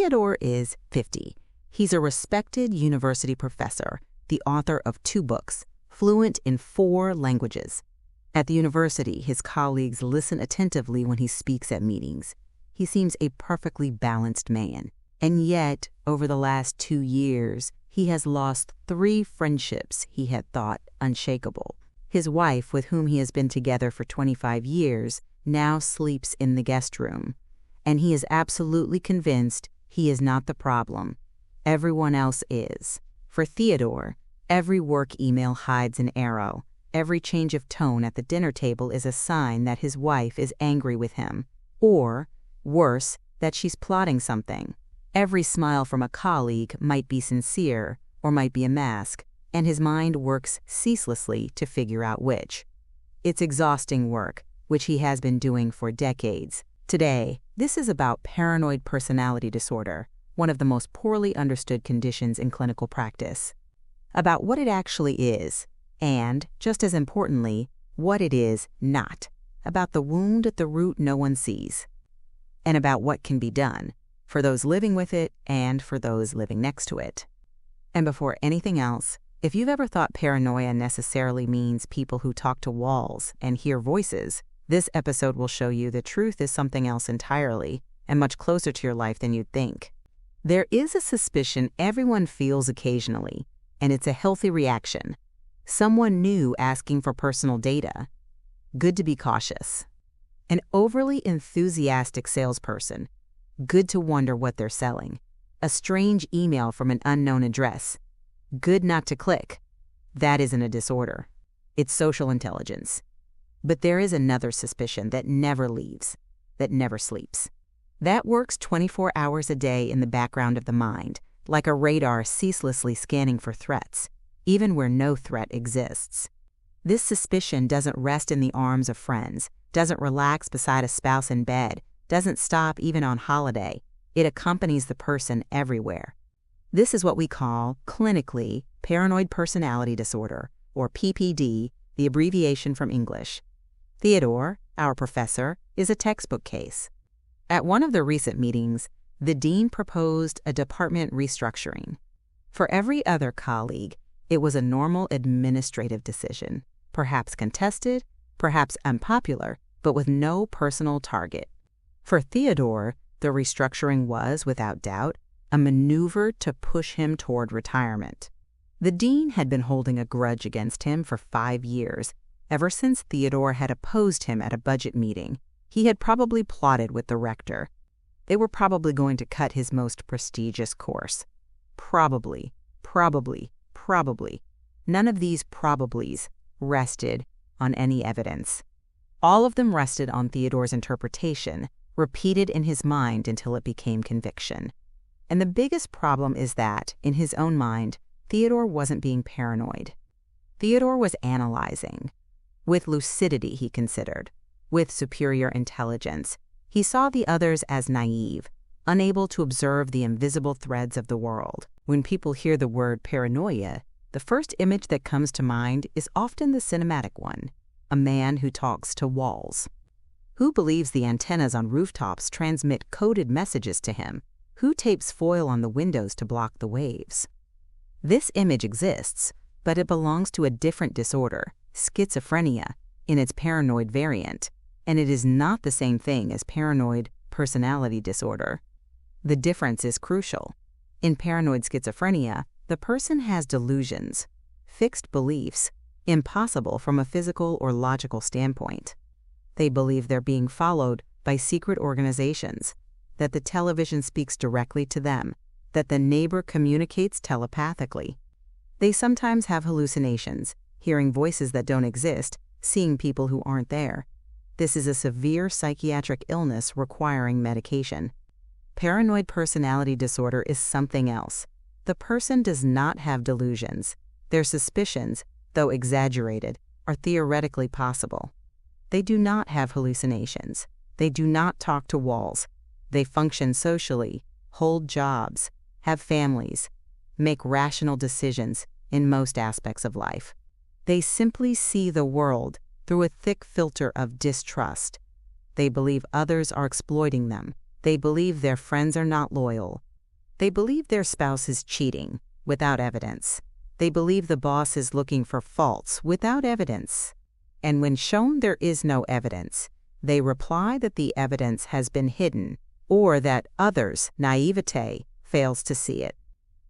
Theodore is 50. He's a respected university professor, the author of 2 books, fluent in 4 languages. At the university, his colleagues listen attentively when he speaks at meetings. He seems a perfectly balanced man. And yet, over the last 2 years, he has lost 3 friendships he had thought unshakable. His wife, with whom he has been together for 25 years, now sleeps in the guest room. And he is absolutely convinced he is not the problem. Everyone else is. For Theodore, every work email hides an arrow. Every change of tone at the dinner table is a sign that his wife is angry with him. Or, worse, that she's plotting something. Every smile from a colleague might be sincere or might be a mask, and his mind works ceaselessly to figure out which. It's exhausting work, which he has been doing for decades. Today, this is about paranoid personality disorder, one of the most poorly understood conditions in clinical practice. About what it actually is, and, just as importantly, what it is not. About the wound at the root no one sees. And about what can be done, for those living with it and for those living next to it. And before anything else, if you've ever thought paranoia necessarily means people who talk to walls and hear voices, this episode will show you the truth is something else entirely, and much closer to your life than you'd think. There is a suspicion everyone feels occasionally, and it's a healthy reaction. Someone new asking for personal data. Good to be cautious. An overly enthusiastic salesperson. Good to wonder what they're selling. A strange email from an unknown address. Good not to click. That isn't a disorder. It's social intelligence. But there is another suspicion that never leaves, that never sleeps. That works 24 hours a day in the background of the mind, like a radar ceaselessly scanning for threats, even where no threat exists. This suspicion doesn't rest in the arms of friends, doesn't relax beside a spouse in bed, doesn't stop even on holiday. It accompanies the person everywhere. This is what we call, clinically, paranoid personality disorder, or PPD, the abbreviation from English. Theodore, our professor, is a textbook case. At one of the recent meetings, the dean proposed a department restructuring. For every other colleague, it was a normal administrative decision, perhaps contested, perhaps unpopular, but with no personal target. For Theodore, the restructuring was, without doubt, a maneuver to push him toward retirement. The dean had been holding a grudge against him for 5 years, ever since Theodore had opposed him at a budget meeting. He had probably plotted with the rector. They were probably going to cut his most prestigious course. Probably. None of these probablys rested on any evidence. All of them rested on Theodore's interpretation, repeated in his mind until it became conviction. And the biggest problem is that, in his own mind, Theodore wasn't being paranoid. Theodore was analyzing. With lucidity, he considered. With superior intelligence. He saw the others as naive, unable to observe the invisible threads of the world. When people hear the word paranoia, the first image that comes to mind is often the cinematic one, a man who talks to walls. Who believes the antennas on rooftops transmit coded messages to him? Who tapes foil on the windows to block the waves? This image exists, but it belongs to a different disorder, schizophrenia, in its paranoid variant, and it is not the same thing as paranoid personality disorder. The difference is crucial. In paranoid schizophrenia, the person has delusions, fixed beliefs, impossible from a physical or logical standpoint. They believe they're being followed by secret organizations, that the television speaks directly to them, that the neighbor communicates telepathically. They sometimes have hallucinations, hearing voices that don't exist, seeing people who aren't there. This is a severe psychiatric illness requiring medication. Paranoid personality disorder is something else. The person does not have delusions. Their suspicions, though exaggerated, are theoretically possible. They do not have hallucinations. They do not talk to walls. They function socially, hold jobs, have families, make rational decisions in most aspects of life. They simply see the world through a thick filter of distrust. They believe others are exploiting them. They believe their friends are not loyal. They believe their spouse is cheating without evidence. They believe the boss is looking for faults without evidence. And when shown there is no evidence, they reply that the evidence has been hidden or that others' naivete fails to see it.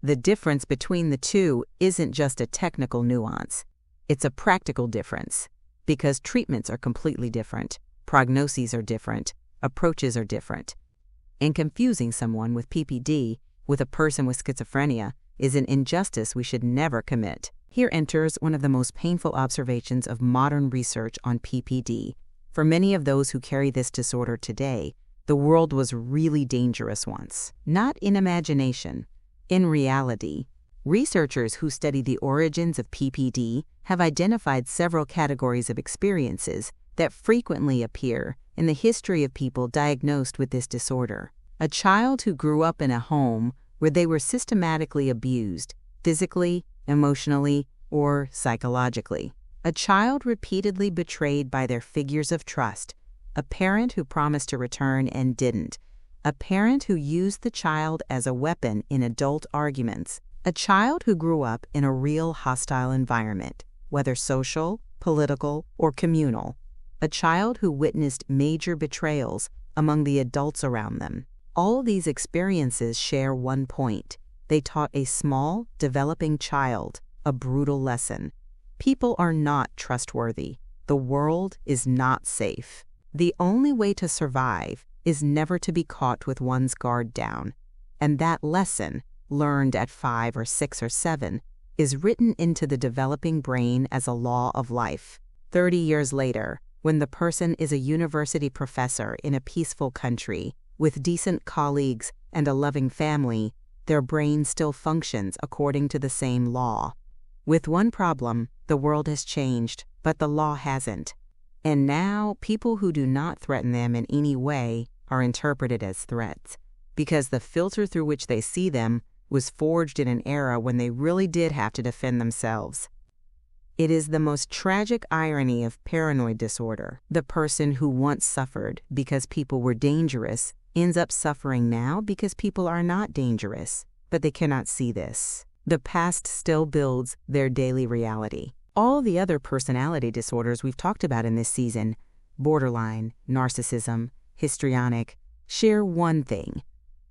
The difference between the two isn't just a technical nuance. It's a practical difference because treatments are completely different, prognoses are different, approaches are different. And confusing someone with PPD with a person with schizophrenia is an injustice we should never commit. Here enters one of the most painful observations of modern research on PPD. For many of those who carry this disorder today, the world was really dangerous once. Not in imagination, in reality. Researchers who study the origins of PPD have identified several categories of experiences that frequently appear in the history of people diagnosed with this disorder. A child who grew up in a home where they were systematically abused, physically, emotionally, or psychologically. A child repeatedly betrayed by their figures of trust. A parent who promised to return and didn't. A parent who used the child as a weapon in adult arguments. A child who grew up in a real hostile environment, whether social, political, or communal. A child who witnessed major betrayals among the adults around them. All these experiences share one point. They taught a small, developing child a brutal lesson. People are not trustworthy. The world is not safe. The only way to survive is never to be caught with one's guard down. And that lesson, learned at 5 or 6 or 7, is written into the developing brain as a law of life. 30 years later, when the person is a university professor in a peaceful country, with decent colleagues and a loving family, their brain still functions according to the same law. With one problem, the world has changed, but the law hasn't. And now, people who do not threaten them in any way are interpreted as threats, because the filter through which they see them was forged in an era when they really did have to defend themselves. It is the most tragic irony of paranoid disorder. The person who once suffered because people were dangerous ends up suffering now because people are not dangerous, but they cannot see this. The past still builds their daily reality. All the other personality disorders we've talked about in this season, borderline, narcissism, histrionic, share one thing.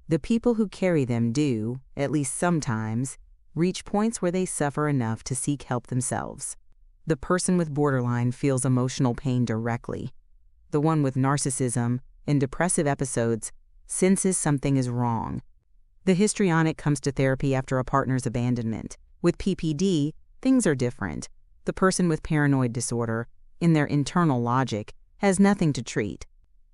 The people who carry them do, at least sometimes, reach points where they suffer enough to seek help themselves. The person with borderline feels emotional pain directly. The one with narcissism and depressive episodes senses something is wrong. The histrionic comes to therapy after a partner's abandonment. With PPD, things are different. The person with paranoid disorder, in their internal logic, has nothing to treat.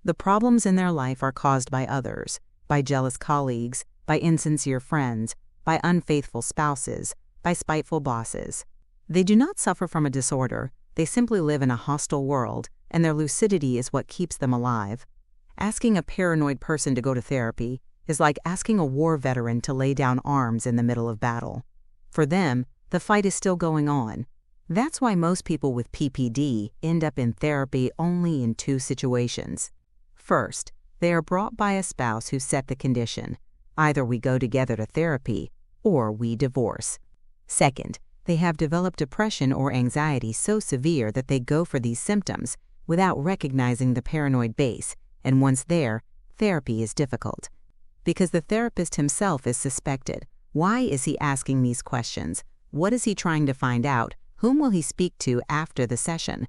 The problems in their life are caused by others, by jealous colleagues, by insincere friends, by unfaithful spouses, by spiteful bosses. They do not suffer from a disorder. They simply live in a hostile world, and their lucidity is what keeps them alive. Asking a paranoid person to go to therapy is like asking a war veteran to lay down arms in the middle of battle. For them, the fight is still going on. That's why most people with PPD end up in therapy only in 2 situations. First, they are brought by a spouse who set the condition. Either we go together to therapy, or we divorce. Second, they have developed depression or anxiety so severe that they go for these symptoms without recognizing the paranoid base, and once there, therapy is difficult. Because the therapist himself is suspected. Why is he asking these questions? What is he trying to find out? Whom will he speak to after the session?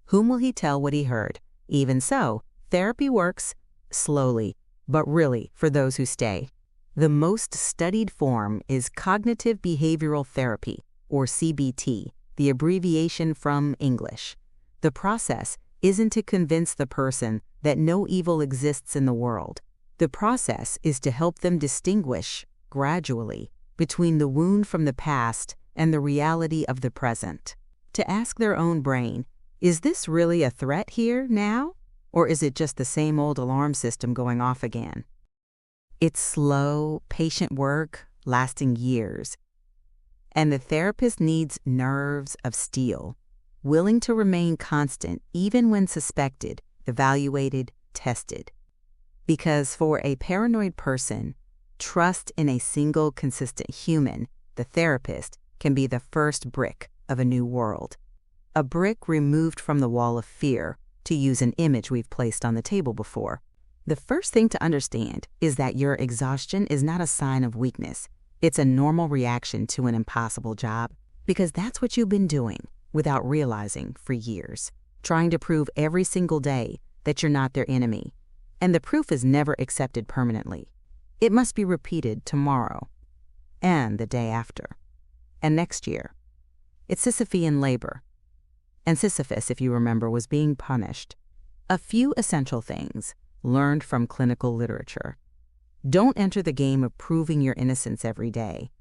Whom will he tell what he heard? Even so, therapy works slowly, but really for those who stay. The most studied form is cognitive behavioral therapy, or CBT, the abbreviation from English. The process isn't to convince the person that no evil exists in the world. The process is to help them distinguish, gradually, between the wound from the past and the reality of the present. To ask their own brain, is this really a threat here now? Or is it just the same old alarm system going off again? It's slow, patient work, lasting years. And the therapist needs nerves of steel, willing to remain constant even when suspected, evaluated, tested. Because for a paranoid person, Trust in a single consistent human, the therapist, can be the first brick of a new world. A brick removed from the wall of fear, to use an image we've placed on the table before. The first thing to understand is that your exhaustion is not a sign of weakness. It's a normal reaction to an impossible job, because that's what you've been doing without realizing for years, trying to prove every single day that you're not their enemy. And the proof is never accepted permanently. It must be repeated tomorrow, and the day after, and next year. It's Sisyphean labor. And Sisyphus, if you remember, was being punished. A few essential things learned from clinical literature. Don't enter the game of proving your innocence every day.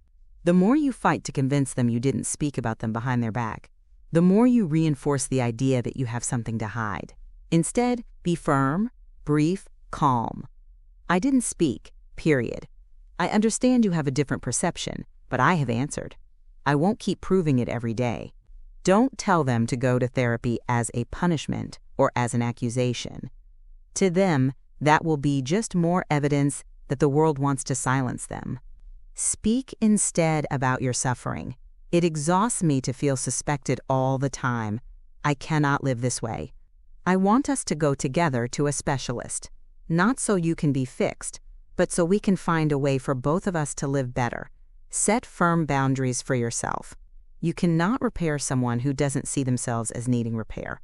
The more you fight to convince them you didn't speak about them behind their back, the more you reinforce the idea that you have something to hide. Instead, be firm, brief, calm. I didn't speak. Period. I understand you have a different perception, but I have answered. I won't keep proving it every day. Don't tell them to go to therapy as a punishment or as an accusation. To them, that will be just more evidence that the world wants to silence them. Speak instead about your suffering. It exhausts me to feel suspected all the time. I cannot live this way. I want us to go together to a specialist, not so you can be fixed, but so we can find a way for both of us to live better. Set firm boundaries for yourself. You cannot repair someone who doesn't see themselves as needing repair,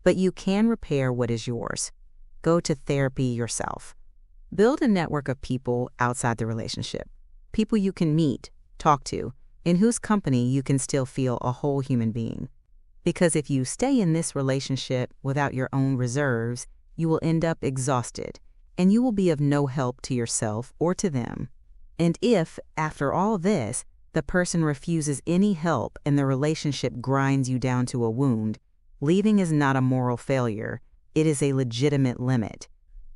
but you can repair what is yours. Go to therapy yourself. Build a network of people outside the relationship, people you can meet, talk to, in whose company you can still feel a whole human being. Because if you stay in this relationship without your own reserves, you will end up exhausted, and you will be of no help to yourself or to them. And if, after all this, the person refuses any help and the relationship grinds you down to a wound, leaving is not a moral failure, it is a legitimate limit.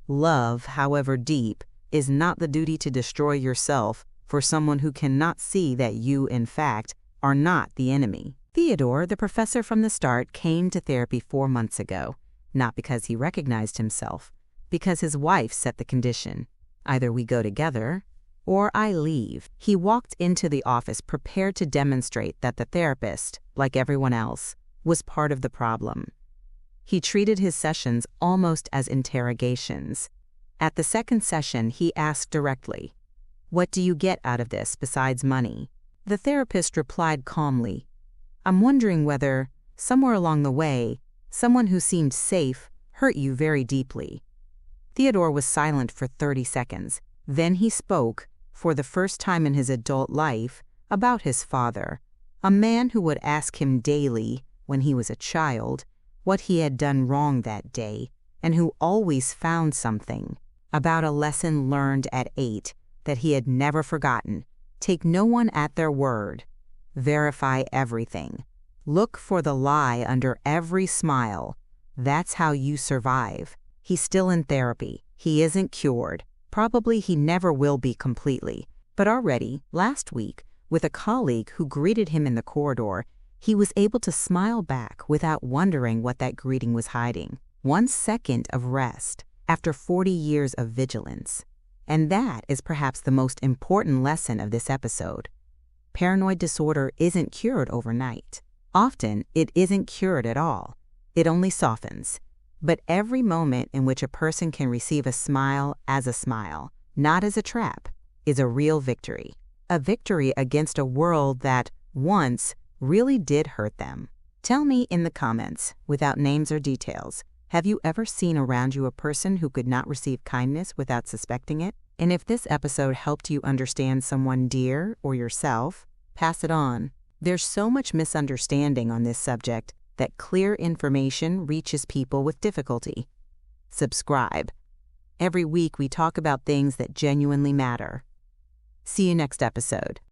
Love, however deep, is not the duty to destroy yourself for someone who cannot see that you, in fact, are not the enemy. Theodore, the professor from the start, came to therapy 4 months ago, not because he recognized himself, because his wife set the condition. Either we go together, or I leave. He walked into the office prepared to demonstrate that the therapist, like everyone else, was part of the problem. He treated his sessions almost as interrogations. At the second session, he asked directly, "What do you get out of this besides money?" The therapist replied calmly, "I'm wondering whether, somewhere along the way, someone who seemed safe hurt you very deeply." Theodore was silent for 30 seconds. Then he spoke, for the first time in his adult life, about his father, a man who would ask him daily, when he was a child, what he had done wrong that day, and who always found something, about a lesson learned at 8 that he had never forgotten. Take no one at their word. Verify everything. Look for the lie under every smile. That's how you survive. He's still in therapy. He isn't cured. Probably he never will be completely. But already, last week, with a colleague who greeted him in the corridor, he was able to smile back without wondering what that greeting was hiding. 1 second of rest after 40 years of vigilance. And that is perhaps the most important lesson of this episode. Paranoid disorder isn't cured overnight. Often, it isn't cured at all. It only softens. But every moment in which a person can receive a smile, not as a trap, is a real victory. A victory against a world that, once, really did hurt them. Tell me in the comments, without names or details, have you ever seen around you a person who could not receive kindness without suspecting it? And if this episode helped you understand someone dear or yourself, pass it on. There's so much misunderstanding on this subject that clear information reaches people with difficulty. Subscribe. Every week we talk about things that genuinely matter. See you next episode.